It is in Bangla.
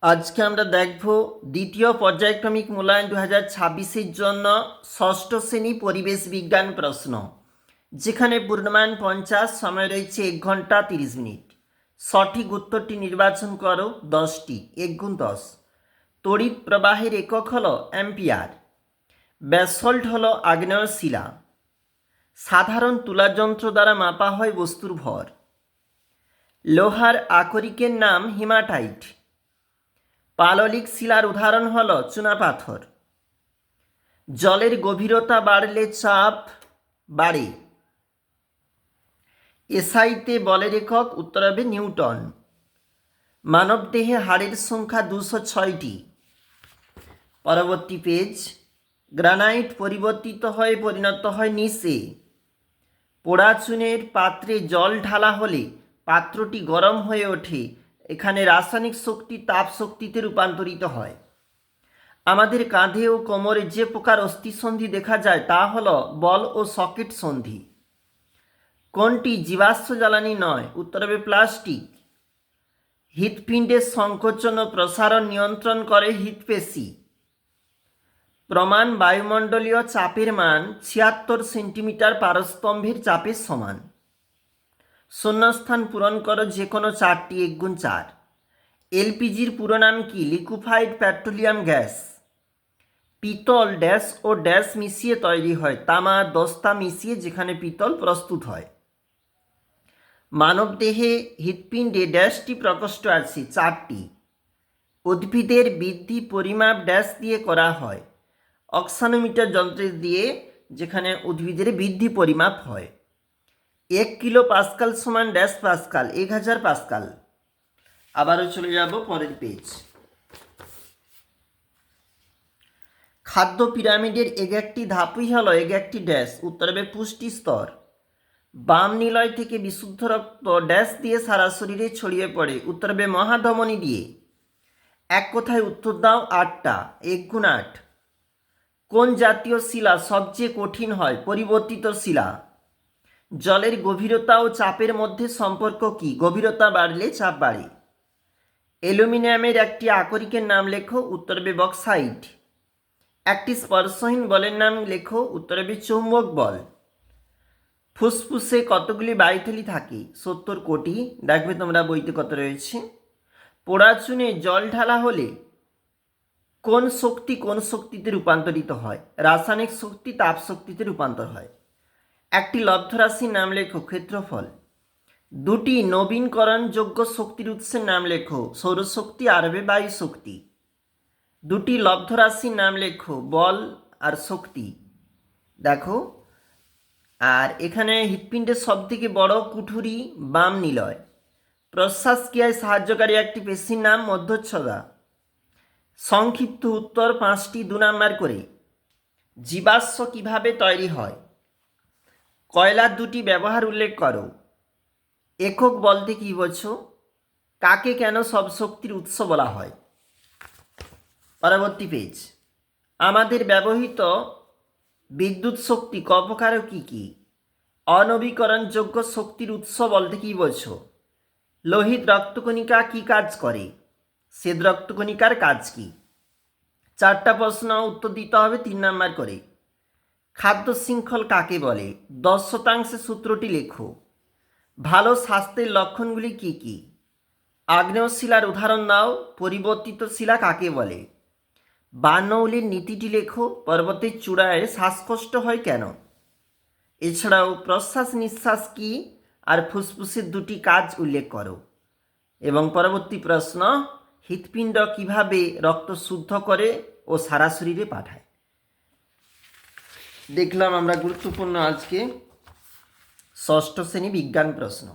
আজকে আমরা দেখব দ্বিতীয় পর্যায়ক্রমিক মূল্যায়ন 2026-এর জন্য ষষ্ঠ শ্রেণী পরিবেশ বিজ্ঞান প্রশ্ন, যেখানে পূর্ণমান 50, সময় রয়েছে 1 ঘন্টা 30 মিনিট। সঠিক উত্তরটি নির্বাচন করো 10টি। 1 গুণ 10। তড়িৎ প্রবাহের একক হলো অ্যাম্পিয়ার। ব্যাসল্ট হলো আগ্নেয় শিলা। সাধারণ তুলাযন্ত্র দ্বারা মাপা হয় বস্তুর ভর। লোহার আকরিকের নাম হিমাটাইট। পাললিক শিলার উদাহরণ হল চুনাপাথর। জলের গভীরতা বাড়লে চাপ বাড়ে। এসআইতে বলের একক উত্তর হবে নিউটন। মানবদেহে হাড়ের সংখ্যা 206টি। পরবর্তী পেজ। গ্রানাইট পরিবর্তিত হয়ে পরিণত হয় নিসে। পোড়া চুনের পাত্রে জল ঢালা হলে পাত্রটি গরম হয়ে ওঠে। এখানে রাসায়নিক শক্তি তাপ শক্তিতে রূপান্তরিত হয়। আমাদের কাঁধে ও কোমরে যে প্রকার অস্থিসন্ধি দেখা যায় তা হল বল ও সকেট সন্ধি। কোনটি জীবাশ্ম জ্বালানি নয়? উত্তর হবে প্লাস্টিক। হৃৎপিণ্ডের সংকোচন ও প্রসারণ নিয়ন্ত্রণ করে হৃৎপেশি। প্রমাণ বায়ুমণ্ডলীয় চাপের মান 76 সেন্টিমিটার পারস্তম্ভের চাপের সমান। শূন্যস্থান পূরণ করো যে কোনো 4টি। 1 গুণ 4। এলপিজির পুরো নাম কি? Liquefied petroleum gas. পিতল ড্যাশ ও ড্যাশ মিশিয়ে তৈরি হয়। তামা দস্তা মিশিয়ে যেখানে পিতল প্রস্তুত হয়। মানবদেহে হৃৎপিণ্ডে ড্যাশটি প্রকোষ্ঠ আছে? 4টি। উদ্ভিদের বৃদ্ধি পরিমাপ ড্যাশ দিয়ে করা হয়? অক্সানোমিটার যন্ত্র দিয়ে, যেখানে উদ্ভিদের বৃদ্ধি পরিমাপ হয়। 1 কিলো পাস্কাল সমান ড্যাশ পাস্কাল? 1000 পাস্কাল। আবারও চলে যাব পরের পেজ। খাদ্য পিরামিডের একটি ধাপই হলো একটি ড্যাশ? উত্তর হবে পুষ্টি স্তর। বাম নিলয় থেকে বিশুদ্ধ রক্ত ড্যাশ দিয়ে সারা শরীরে ছড়িয়ে পড়ে? উত্তর হবে মহাধমনী দিয়ে। এক কথায় উত্তর দাও 8টা। 1 গুণ 8। কোন জাতীয় শিলা সবচেয়ে কঠিন হয়? পরিবর্তিত শিলা। জলের গভীরতা ও চাপের মধ্যে সম্পর্ক কি? গভীরতা বাড়লে চাপ বাড়ে। অ্যালুমিনিয়ামের একটি আকরিকের নাম লেখো? উত্তর হবে বক্সাইট। একটি স্পর্শহীন বলের নাম লেখো? উত্তর হবে চৌম্বক বল। ফুসফুসে কতগুলি বায়ুথলি থাকে? 70 কোটি। দেখবে তোমরা বইতে কত রয়েছে। পোড়া চুনে জল ঢালা হলে কোন শক্তি কোন শক্তিতে রূপান্তরিত হয়? রাসায়নিক শক্তি তাপ শক্তিতে রূপান্তর হয়। একটি লব্ধরাশির নাম লেখো? ক্ষেত্রফল। দুটি নবীনকরণযোগ্য শক্তির উৎসের নাম লেখো? সৌরশক্তি আর হবে বায়ু শক্তি। দুটি লব্ধরাশির নাম লেখো? বল আর শক্তি। দেখো, আর এখানে হৃৎপিণ্ডের সবথেকে বড় কুঠুরি বাম নিলয়। প্রশ্বাস ক্রিয়ায় সাহায্যকারী একটি পেশির নাম মধ্যচ্ছদা। সংক্ষিপ্ত উত্তর 5টি, 2 নাম্বার করে। জীবাশ্ম কিভাবে তৈরি হয়? কয়লার 2টি ব্যবহার উল্লেখ করো। একক বলতে কি বোঝো? কাকে কেন সব শক্তির উৎস বলা হয়? পরবর্তী পেজ। আমাদের ব্যবহৃত বিদ্যুৎ শক্তি ক প্রকার ও কী কী? অনবীকরণযোগ্য শক্তির উৎস বলতে কি বোঝো? লোহিত রক্তকণিকা কি কাজ করে? শ্বেত রক্তকণিকার কাজ কি? 4টা প্রশ্ন, উত্তর দিতে হবে 3 নাম্বার করে। খাদ্য শৃঙ্খল কাকে বলে? 10% সূত্রটি লেখো। ভালো স্বাস্থ্যের লক্ষণগুলি কি কি? আগ্নেয় শিলার উদাহরণ দাও। পরিবর্তিত শিলা কাকে বলে? বার্নৌলির নীতিটি লেখো। পর্বতের চূড়ায় শ্বাসকষ্ট হয় কেন? এছাড়াও প্রশ্বাস নিঃশ্বাস কি আর ফুসফুসের 2টি কাজ উল্লেখ করো। এবং পরবর্তী প্রশ্ন, হৃৎপিণ্ড কিভাবে রক্ত শুদ্ধ করে ও সারা শরীরে পাঠায়? দেখলাম আমরা গুরুত্বপূর্ণ আজকে ষষ্ঠ শ্রেণী বিজ্ঞান প্রশ্ন।